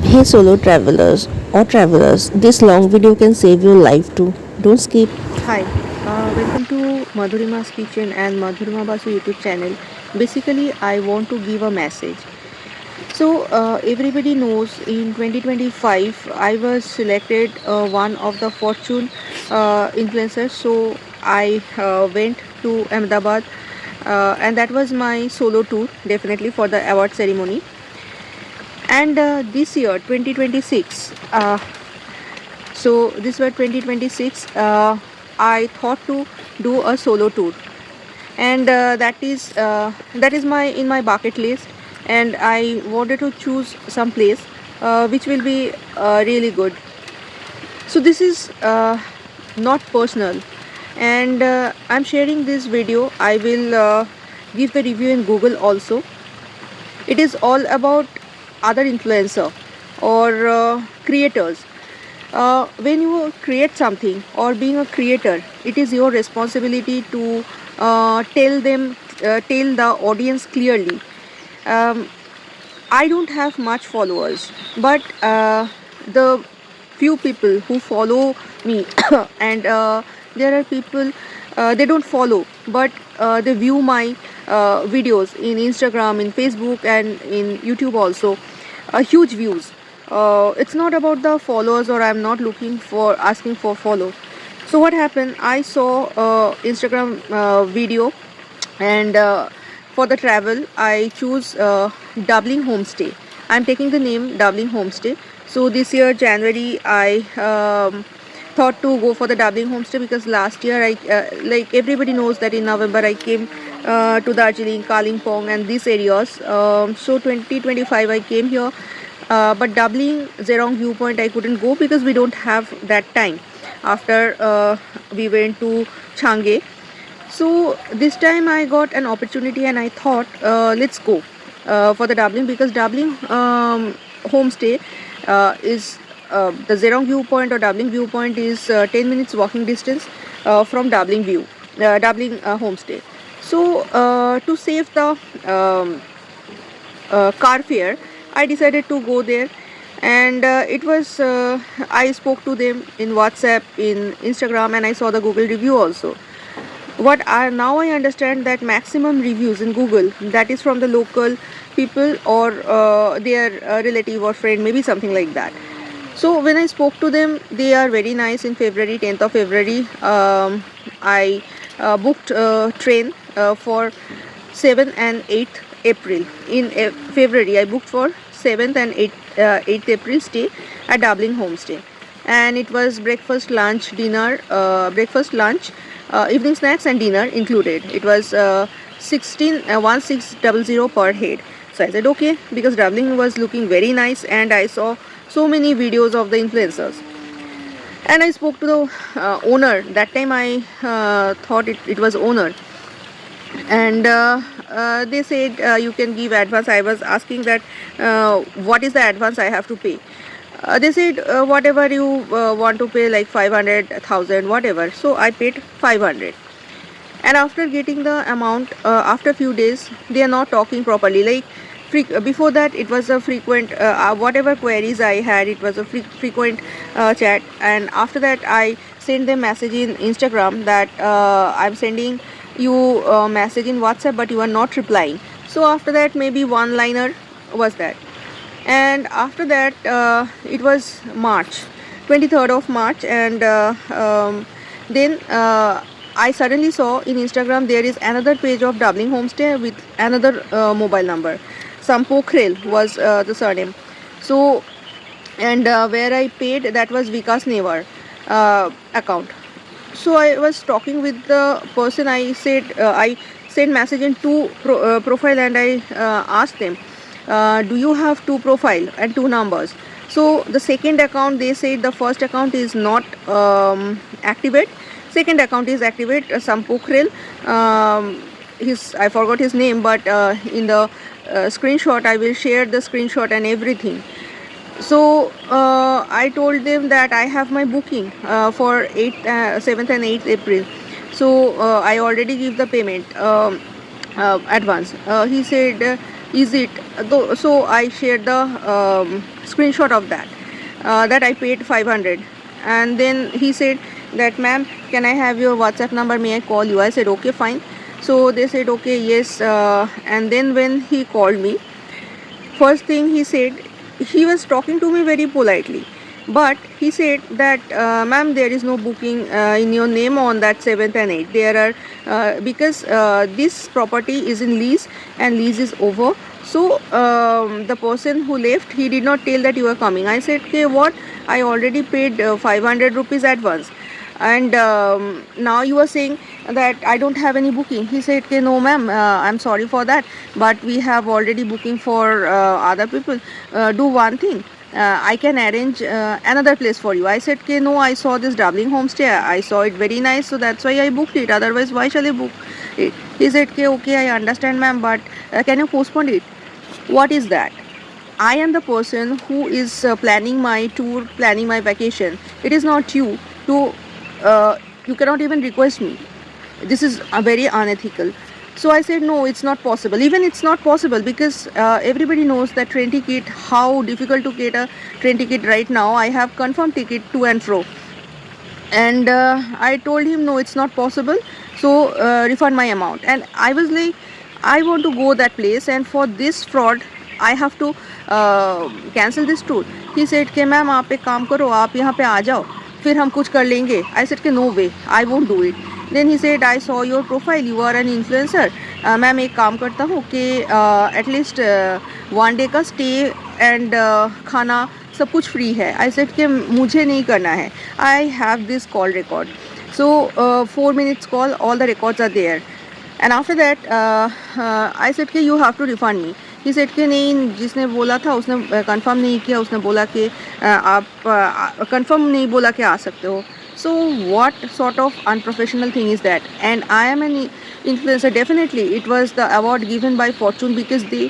Hey solo travelers, this long video can save your life too. Don't skip. Hi, welcome to Madhurima's Kitchen and Madhurima Basu YouTube channel. Basically, I want to give a message. So, everybody knows in 2025 I was selected one of the Fortune influencers. So, I went to Ahmedabad and that was my solo tour, definitely for the award ceremony. And this year, 2026, so this was 2026, I thought to do a solo tour, and that is my in my bucket list, and I wanted to choose some place which will be really good. So this is not personal, and I'm sharing this video. I will give the review in Google also. It is all about other influencer or creators. When you create something or being a creator, it is your responsibility to tell the audience clearly. um, I don't have much followers, but the few people who follow me and there are people they don't follow, but they view my videos in Instagram, in Facebook, and in YouTube also. Huge views. It's not about the followers, or I'm not looking for asking for follow. So what happened? I saw Instagram video, and for the travel I choose Doubling Homestay. I'm taking the name Doubling Homestay. So this year January I thought to go for the Doubling Homestay, because last year I like everybody knows that in November I came to Darjeeling, Kalimpong, and these areas. So 2025 I came here, but Doubling Zerong viewpoint I couldn't go because we don't have that time after we went to Change. So this time I got an opportunity, and I thought, let's go for the Dublin, because Dublin homestay is the Zerong viewpoint or Dublin viewpoint is 10 minutes walking distance from Dublin homestay. So to save the car fare, I decided to go there, and it was I spoke to them in WhatsApp, in Instagram, and I saw the Google review also. What I now I understand that maximum reviews in Google, that is from the local people or their relative or friend, maybe something like that. So when I spoke to them, they are very nice. In February, 10th of February, I booked a train for 7th and 8th April. In February, I booked for 7th and 8th April stay at Dublin Homestay, and it was breakfast, lunch, dinner, evening snacks and dinner included. It was 1600 per head. So I said okay, because Dublin was looking very nice, and I saw so many videos of the influencers. And I spoke to the owner. That time I thought it was owner, and they said you can give advance. I was asking that what is the advance I have to pay. They said whatever you want to pay, like 500,000 whatever. So I paid 500, and after getting the amount, after few days they are not talking properly. Like before that it was a frequent whatever queries I had, it was a frequent chat, and after that I sent them message in Instagram that I'm sending you a message in WhatsApp, but you are not replying. So after that, maybe one liner was that. And after that it was March, 23rd of March, and then I suddenly saw in Instagram there is another page of Dublin Homestay with another mobile number. Sampokhrel was the surname. So, and where I paid, that was Vikas Nevar account. So I was talking with the person. I said I sent message in two profile, and I asked them, do you have two profile and two numbers? So the second account, they said the first account is not activate, second account is activate. Sampokhrel, his, I forgot his name, but in the screenshot I will share the screenshot and everything. So I told them that I have my booking for 7th and 8th April. So I already give the payment advance. He said, is it? So I shared the screenshot of that, that I paid 500. And then he said that, ma'am, can I have your WhatsApp number, may I call you? I said okay, fine. So they said okay, yes. And then when he called me, first thing he said, he was talking to me very politely, but he said that, ma'am, there is no booking in your name on that 7th and 8th. There are because this property is in lease and lease is over. So the person who left, he did not tell that you are coming. I said, okay, what? I already paid 500 rupees advance, and now you are saying that I don't have any booking. He said, okay, no ma'am, I'm sorry for that, but we have already booking for other people. Do one thing, I can arrange another place for you. I said, okay, no, I saw this Dabbling homestay, I saw it very nice, so that's why I booked it, otherwise why shall I book it? He said, okay, I understand ma'am, but can you postpone it? What is that? I am the person who is planning my tour, planning my vacation. It is not you. You cannot even request me. This is very unethical. So I said, no, it's not possible. Even it's not possible because everybody knows that train ticket, how difficult to get a train ticket right now. I have confirmed ticket to and fro. And I told him, no, it's not possible. So refund my amount. And I was like, I want to go that place, and for this fraud, I have to cancel this tour. He said कि ma'am आप एक काम करो, आप यहाँ पे आ जाओ, फिर हम कुछ कर लेंगे. I said कि no way, I won't do it. Then he said, I saw your profile, you are an influencer. Ma'am एक काम करता हूँ कि at least 1 day का stay and खाना सब कुछ free है. I said कि मुझे नहीं करना है. I have this call record. So 4 minutes call, all the records are there. And after that I said कि you have to refund me. He said कि नहीं, जिसने बोला था उसने कंफर्म नहीं किया, उसने बोला कि आप कंफर्म नहीं बोला कि आ सकते हो. So what sort of unprofessional thing is that? And I am an influencer. Definitely it was the award given by Fortune because they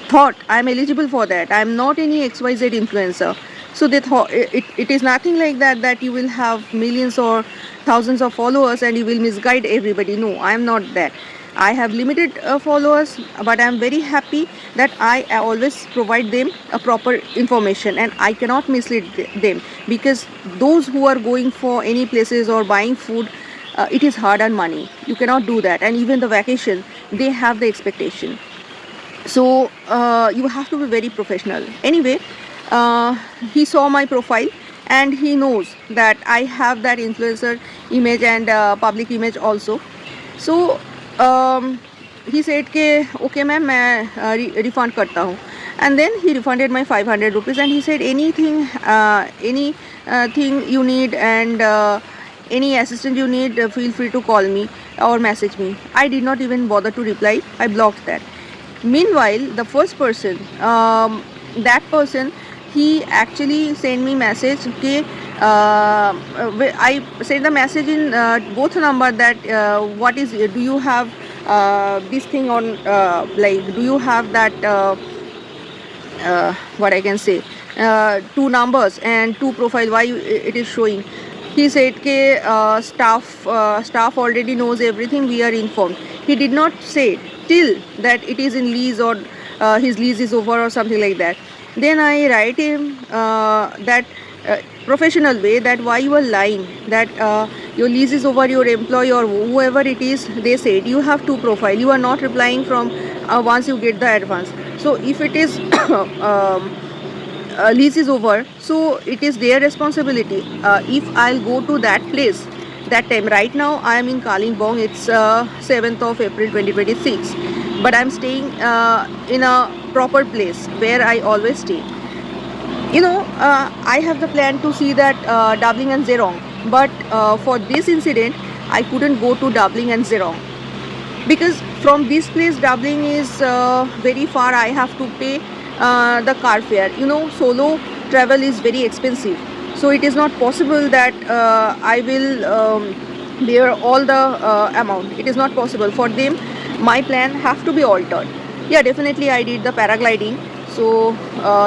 thought I am eligible for that. I am not any XYZ influencer. So they thought it is nothing like that you will have millions or thousands of followers and you will misguide everybody. No, I am not that. I have limited followers, but I am very happy that I always provide them a proper information and I cannot mislead them, because those who are going for any places or buying food, it is hard-earned money. You cannot do that. And even the vacation, they have the expectation. So you have to be very professional. Anyway, he saw my profile and he knows that I have that influencer image and public image also. So he said कि okay ma'am, मैं refund करता हूँ. And then he refunded my 500 rupees and he said anything you need and any assistance you need, feel free to call me or message me. I did not even bother to reply. I blocked that. Meanwhile, the first person, that person, he actually sent me message कि I sent the message in both number that what is, do you have this thing on, like, do you have that what I can say, 2 numbers and 2 profile, why it is showing. He said कि staff already knows everything, we are informed. He did not say till that it is in lease or his lease is over or something like that. Then I write him that professional way, that why you are lying, that your lease is over, your employee or whoever it is, they said you have 2 profile, you are not replying from once you get the advance. So if it is lease is over, so it is their responsibility. If I'll go to that place that time, right now I am in Kalimpong, it's 7th of April 2026, but I'm staying in a proper place where I always stay. You know, I have the plan to see that Dabbling and Zerong, but for this incident I couldn't go to Dabbling and Zerong because from this place Dabbling is very far. I have to pay the car fare. You know, solo travel is very expensive, so it is not possible that I will bear all the amount. It is not possible for them. My plan have to be altered. Yeah, definitely I did the paragliding, so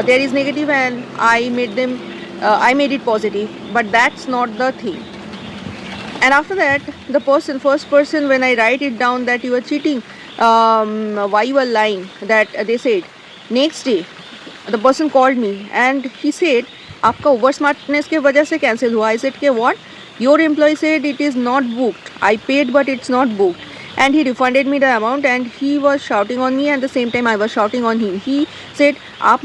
there is negative and I made it positive, but that's not the thing. And after that, the first person, when I write it down that you are cheating, why you are lying, that they said next day the person called me and he said, आपका over smartness के वजह से cancel हुआ. I said के what? Your employee said it is not booked. I paid but it's not booked. And he refunded me the amount and he was shouting on me and the same time I was shouting on him. He said आप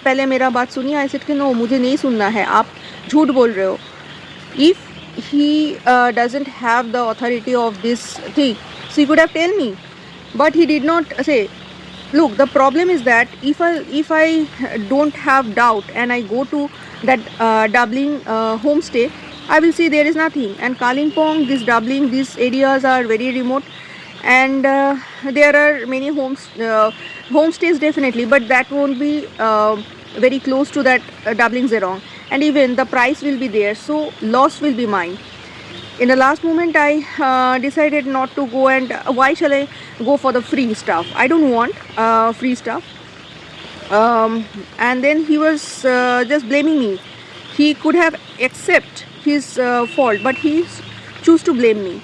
पहले मेरा बात सुनिए. I said कि no, मुझे नहीं सुनना है, आप झूठ बोल रहे हो. If he doesn't have the authority of this thing, so he could have told me, but he did not say. Look, the problem is that if I don't have doubt and I go to that Dabbling homestay, I will see there is nothing. And Kalimpong, this Dabbling, these areas are very remote, and there are many homestays definitely, but that won't be very close to that Dabbling Zerong, and even the price will be there, so loss will be mine. In the last moment I decided not to go, and why shall I go for the free stuff? I don't want free stuff. And then he was just blaming me. He could have accept his fault, but he choose to blame me.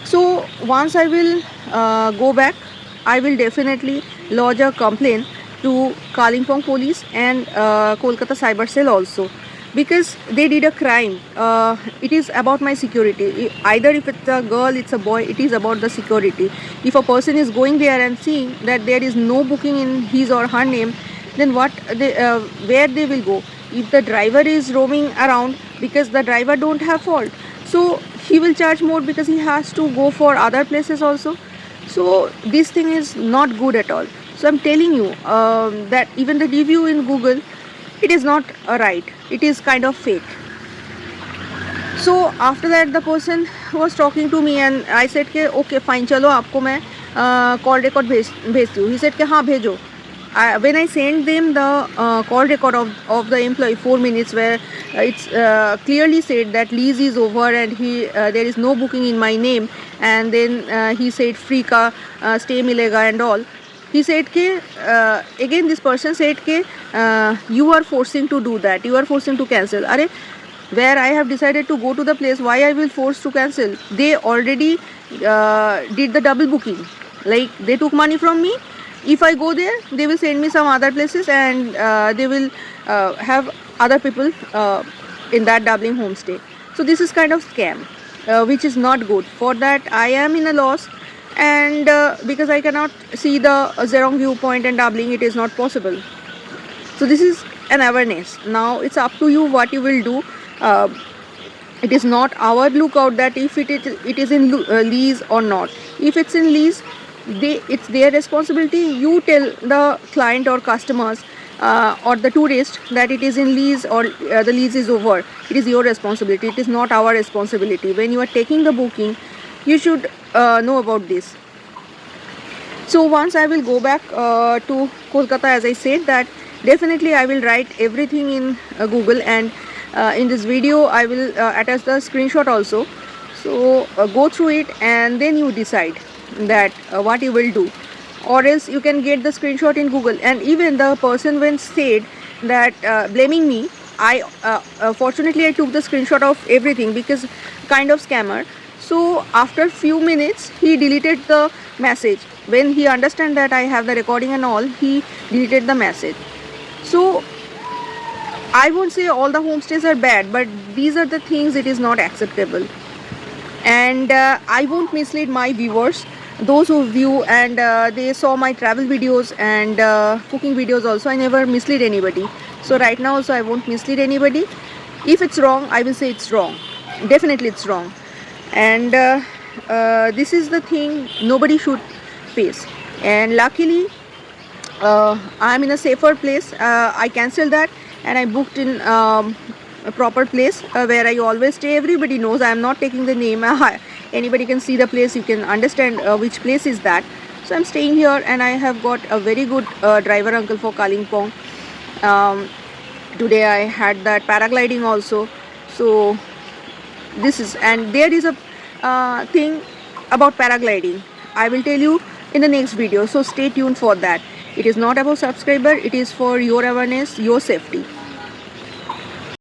So once I will go back, I will definitely lodge a complaint to Kalimpong police and Kolkata cyber cell also, because they did a crime. It is about my security. Either if it's a girl, it's a boy, it is about the security. If a person is going there and seeing that there is no booking in his or her name, then where they will go? If the driver is roaming around, because the driver don't have fault, so he will charge more because he has to go for other places also. So this thing is not good at all. So I'm telling you that even the review in Google, it is not right. It is kind of fake. So after that the person was talking to me and I said के okay fine, चलो आपको मैं call record भेजती हूँ. He said के हाँ भेजो. When I sent them the call record of the employee 4 minutes, where it's clearly said that lease is over and there is no booking in my name, and then he said free ka stay milega and all. He said ke again this person said ke you are forcing to do that, you are forcing to cancel. Are where I have decided to go to the place, why I will force to cancel? They already did the double booking, like they took money from me. If I go there, they will send me some other places, and they will have other people in that Dabbling homestay. So this is kind of scam, which is not good. For that I am in a loss, and because I cannot see the Zerong viewpoint and Dabbling, it is not possible. So this is an awareness. Now it's up to you what you will do. It is not our lookout that if it is in lease or not. If it's in lease, it's their responsibility. You tell the client or customers or the tourist that it is in lease or the lease is over. It is your responsibility. It is not our responsibility. When you are taking the booking, you should know about this. So once I will go back to Kolkata, as I said, that definitely I will write everything in Google, and in this video I will attach the screenshot also. So go through it and then you decide that what you will do, or else you can get the screenshot in Google. And even the person when said that blaming me, I fortunately I took the screenshot of everything, because kind of scammer. So after few minutes he deleted the message. When he understand that I have the recording and all, he deleted the message. So I won't say all the homestays are bad, but these are the things it is not acceptable. And I won't mislead my viewers, those who view and they saw my travel videos and cooking videos also. I never mislead anybody. So right now also I won't mislead anybody. If it's wrong, I will say it's wrong. Definitely it's wrong. And this is the thing nobody should face. And luckily I'm in a safer place. I cancelled that and I booked in a proper place where I always stay. Everybody knows I am not taking the name. Anybody can see the place, you can understand which place is that. So I'm staying here, and I have got a very good driver uncle for Kalimpong. Today I had that paragliding also. So this is, and there is a thing about paragliding. I will tell you in the next video, so stay tuned for that. It is not about subscriber, it is for your awareness, your safety.